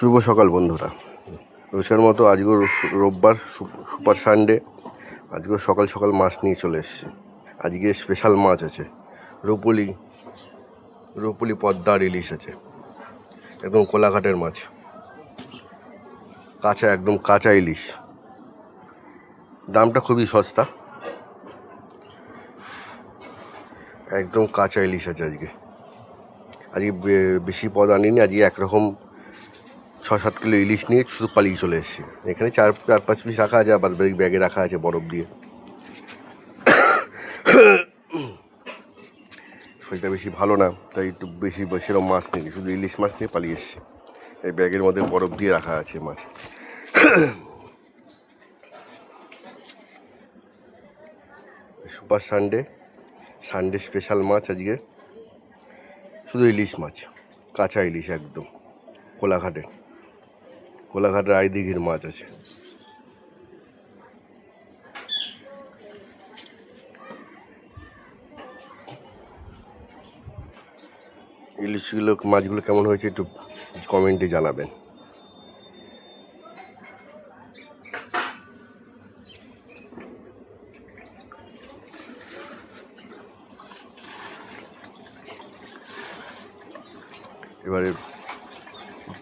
শুভ সকাল বন্ধুরা। রোজকার মতো আজকেও রোববার, সুপার সানডে। আজকেও সকাল সকাল মাছ নিয়ে চলে এসেছি। আজকে স্পেশাল মাছ আছে, রুপলি পদ্মার ইলিশ আছে, একদম কোলাঘাটের মাছ, একদম কাঁচা ইলিশ। দামটা খুবই সস্তা, একদম কাঁচা ইলিশ আছে আজকে। বেশি পদ আনিনি, আজকে একরকম 6-7 কিলো ইলিশ নিয়ে শুধু পালিয়ে চলে এসেছি। এখানে 4-5 পিস রাখা আছে, আবার ব্যাগে রাখা আছে বরফ দিয়ে। শরীরটা বেশি ভালো না, তাই একটু বেশি সেরকম মাছ নেই, শুধু ইলিশ মাছ নিয়ে পালিয়ে এসেছি। এই ব্যাগের মধ্যে বরফ দিয়ে রাখা আছে মাছ। সুপার সানডে স্পেশাল মাছ আজকে, শুধু ইলিশ মাছ, কাঁচা ইলিশ একদম কোলাঘাটের আইদিঘির মাছ আছে। মাছগুলো কেমন হয়েছে একটু কমেন্টে জানাবেন। এবারে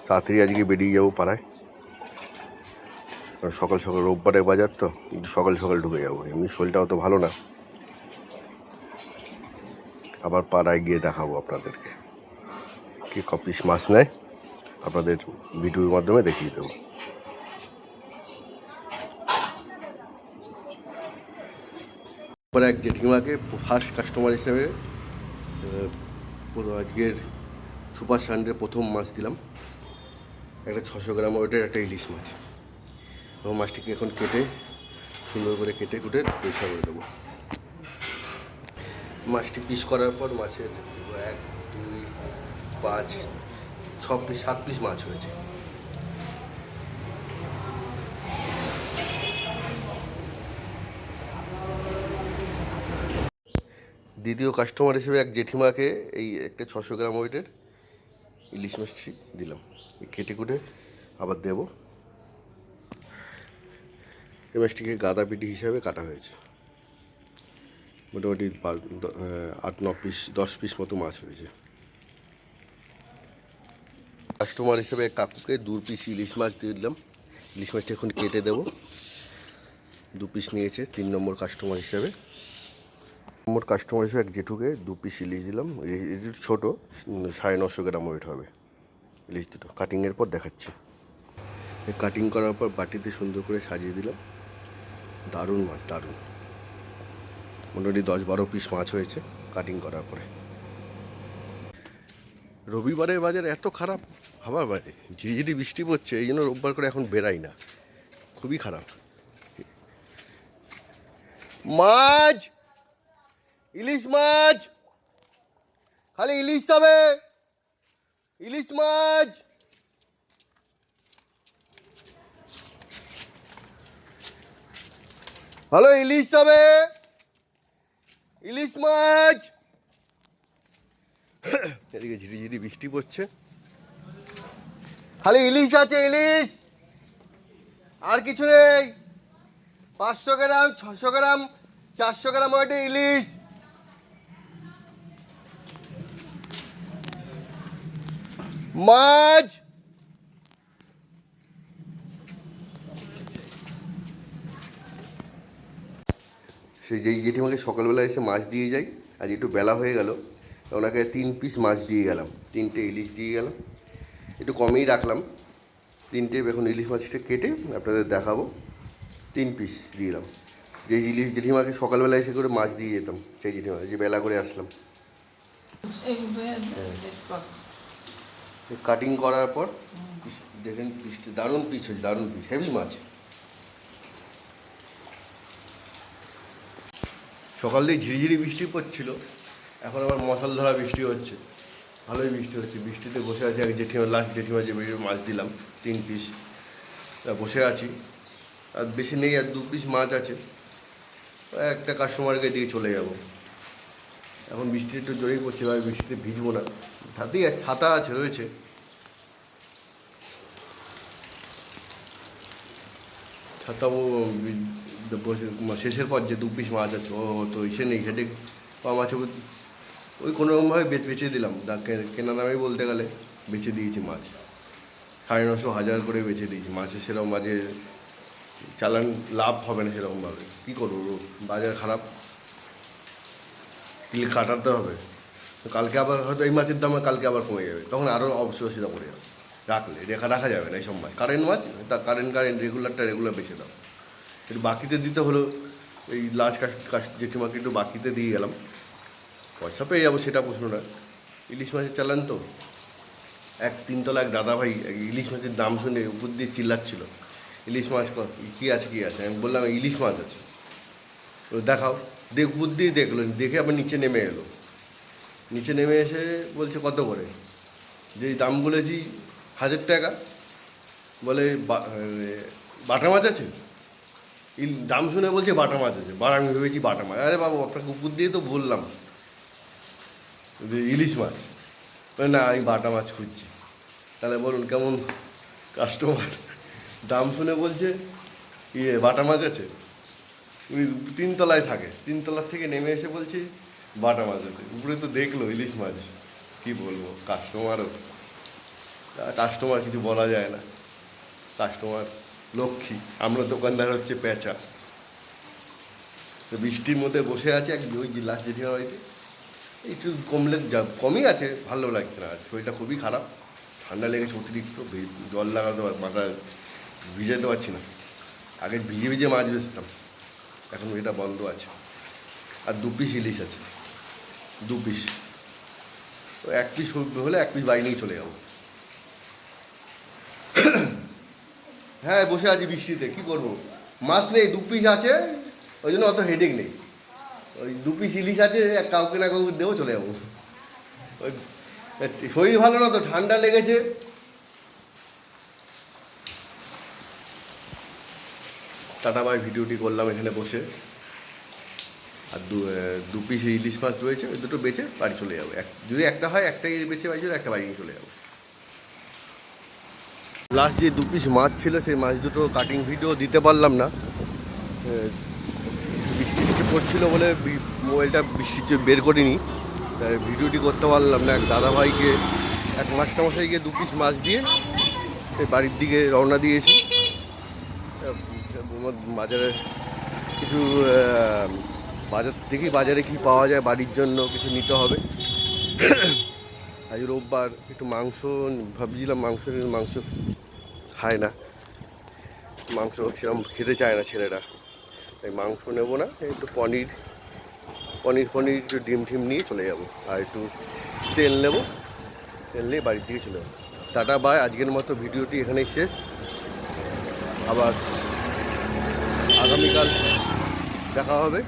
তাড়াতাড়ি আজকে বেরিয়ে যাবো পাড়ায়, সকাল সকাল রোববারের বাজার তো, একটু সকাল সকাল ঢুকে যাবো। এমনি শরীরটা অত ভালো না, আবার পাড়ায় গিয়ে দেখাবো আপনাদেরকে কি কপিস মাছ নেয়, আপনাদের ভিডিওর মাধ্যমে দেখিয়ে দেবো। পরে এক জেঠিমাকে ফার্স্ট কাস্টমার হিসেবে আজকের সুপার সানডে প্রথম মাছ দিলাম, একটা 600 গ্রাম ওয়েটের একটা ইলিশ মাছ। এবং মাছটিকে এখন সুন্দর করে কেটে কুটে পরিষ্কার করে দেবো। মাছটি পিস করার পর মাছের 1, 2, 5, 6 পিস 7 পিস মাছ হয়েছে। দ্বিতীয় কাস্টমার হিসেবে এক জেঠিমাকে এই একটা 600 গ্রাম ওয়েটের ইলিশ মাছটি দিলাম, কেটে কুটে আবার দেবো। এই মাছটিকে গাদা পিটি হিসাবে কাটা হয়েছে, মোটামুটি 8-9 পিস 10 পিস মতো মাছ হয়েছে। কাস্টমার হিসেবে কাকুকে 2 পিস ইলিশ মাছ দিয়ে দিলাম। ইলিশ মাছটি এখন কেটে দেবো। 2 পিস নিয়েছে 3 নম্বর কাস্টমার হিসেবে। এক জেঠুকে 2 পিস ইলিশ দিলাম। ইলিশ ছোটো, 950 গ্রাম ওয়েট হবে ইলিশ দুটো। কাটিংয়ের পর দেখাচ্ছি। কাটিং করার পর বাটিতে সুন্দর করে সাজিয়ে দিলাম। দারুণ মাছ, দারুণ। মোটামুটি 10-12 পিস মাছ হয়েছে কাটিং করার পরে। রবিবারের বাজার এত খারাপ, ভাবার বাইরে। ঝিরিঝিরি বৃষ্টি পড়ছে, এই জন্য রোববার করে এখন বেরাই না, খুবই খারাপ। মাছ, ইলিশ মাছ, খালি ইলিশ হবে, ইলিশ মাছ। ভালো ইলিশ হবে, ইলিশ মাছ। এদিকে ঝিরিঝিরি বৃষ্টি পড়ছে, খালি ইলিশ আছে, ইলিশ, আর কিছু নেই। 500 গ্রাম, 600 গ্রাম, 400 গ্রাম ওয়েটের ইলিশ। মাছ, সেই যেই জেঠিমাকে সকালবেলা এসে মাছ দিয়ে যাই, আজ একটু বেলা হয়ে গেল, ওনাকে 3 পিস মাছ দিয়ে গেলাম, 3টে ইলিশ দিয়ে গেলাম। একটু কমেই রাখলাম 3টে। এখন ইলিশ মাছটা কেটে আপনাদের দেখাবো। 3 পিস দিলাম। যেই ইলিশ জেঠিমাকে সকালবেলা এসে করে মাছ দিয়ে যেতাম, সেই জেঠিমা, যে বেলা করে আসলাম। কাটিং করার পর দেখেন পিসটা দারুণ পিস হয়েছে, দারুণ পিস, হেভি মাছ। সকাল দিয়ে ঝিরিঝিরি বৃষ্টি পড়ছিল, এখন আবার মশাল ধরা বৃষ্টি হচ্ছে, ভালোই বৃষ্টি হচ্ছে। বৃষ্টিতে বসে আছি, এক জেঠিমা, লাস্ট জেঠিমা যে মাছ দিলাম 3 পিস, বসে আছি। আর বেশি নেই, আর 2 পিস মাছ আছে, একটা কাস্টমারকে দিয়ে চলে যাব। এখন বৃষ্টি একটু জোরেই পড়ছে, ভাই বৃষ্টিতে ভিজবো না। হাতেই ছাতা আছে রয়েছে, তাও শেষের পর যে 2 পিস মাছ আছে ও তো এসে নেই, হেডে কম আছে, ওই কোনোরকমভাবে বেচে দিলাম, কেনা দামে বলতে গেলে বেচে দিয়েছি মাছ, 950 1000 করে বেচে দিয়েছি। মাছের সেরকম মাঝে চালান লাভ হবে না সেরকমভাবে, কী করবো, বাজার খারাপ, কিল কাটাতে হবে। তো কালকে আবার হয়তো এই মাছের দাম কালকে আবার কমে যাবে, তখন আরও অসুবিধা পড়ে যাবে। রাখা যাবে না এইসব মাছ, কারেন্ট মাছ, তা কারেন্ট রেগুলার বেছে দাও। একটু বাকিতে দিতে হলো, এই লাস্ট জেঠিমাকে একটু বাকিতে দিয়ে গেলাম, পয়সা পেয়ে যাবো সেটা প্রশ্ন না। ইলিশ মাছের চালান তো, 3তলা এক দাদাভাই ইলিশ মাছের দাম শুনে উপর দিয়ে চিল্লাচ্ছিল, ইলিশ মাছ কী আছে, আমি বললাম ইলিশ মাছ আছে, দেখাও, উপর দিয়ে দেখলো, দেখে আবার নিচে নেমে এলো, নিচে নেমে এসে বলছে কত করে, যেই দাম বলেছি 1000 টাকা, বলে বাটা মাছ আছে, দাম শুনে বলছে বাটা মাছ আছে, আমি ভেবেছি বাটা মাছ, আরে বাবু আপনাকে উপর দিয়ে তো বললাম যে ইলিশ মাছ, না আমি বাটা মাছ খুঁজছি। তাহলে বলুন কেমন কাস্টমার, দাম শুনে বলছে বাটা মাছ আছে, উনি 3তলায় থাকে, 3তলার থেকে নেমে এসে বলছে বাটা মাছ আছে, উপরে তো দেখলো ইলিশ মাছ, কী বলবো, কাস্টমার কিছু বলা যায় না, কাস্টমার লক্ষ্মী, আমরা দোকানদার হচ্ছে পেঁচা। তো বৃষ্টির মধ্যে বসে আছে ওই লাস্ট জেঠিমা বাড়িতে, একটু কমই আছে, ভালো লাগছে না, শরীরটা খুবই খারাপ, ঠান্ডা লেগেছে অতিরিক্ত, জল লাগাতে মাথা ভিজাতে পারছি না, আগে ভিজে মাছ বেচতাম, এখন এটা বন্ধ আছে। আর 2 পিস ইলিশ আছে, 2 পিস, তো 1 পিস হলে 1 পিস বাড়ি নিয়ে চলে যাবো। হ্যাঁ বসে আছি বৃষ্টিতে, কী করবো, মাছ নেই, 2 পিস আছে, ওই জন্য অত হেডেক নেই, ওই 2 পিস ইলিশ আছে, কাউকে না কাউকে দেবো, চলে যাবো। ওই শরীর ভালো না তো, ঠান্ডা লেগেছে। টাটা বাই, ভিডিওটি করলাম এখানে বসে, আর 2 পিস ইলিশ মাছ রয়েছে, ওই দুটো বেচে বাড়ি চলে যাবো, যদি একটা হয় একটাই বেচে বাড়ি চলে, একটা বাড়ি নিয়ে চলে যাবো। লাস্ট যে 2 পিস মাছ ছিল সেই মাছ দুটো কাটিং ভিডিও দিতে পারলাম না, বৃষ্টি পড়ছিল বলে মোবাইলটা বৃষ্টি বের করিনি, তাই ভিডিওটি করতে পারলাম না। এক দাদাভাইকে, এক মাস্টারমশাইকে 2 পিস মাছ দিয়ে সেই বাড়ির দিকে রওনা দিয়েছি। বাজারে কিছু বাজারে কি পাওয়া যায়, বাড়ির জন্য কিছু নিতে হবে। আজ রোববার, একটু মাংস ভাবছিলাম, মাংস খায় না, মাংস সেরকম খেতে চায় না ছেলেরা, তাই মাংস নেবো না, একটু পনির একটু ডিম নিয়ে চলে যাবো, আর একটু তেল নেবো, তেল নিয়ে বাড়ির দিকে চলে যাবো। টাটা বাই, আজকের মতো ভিডিওটি এখানেই শেষ, আবার আগামীকাল দেখা হবে।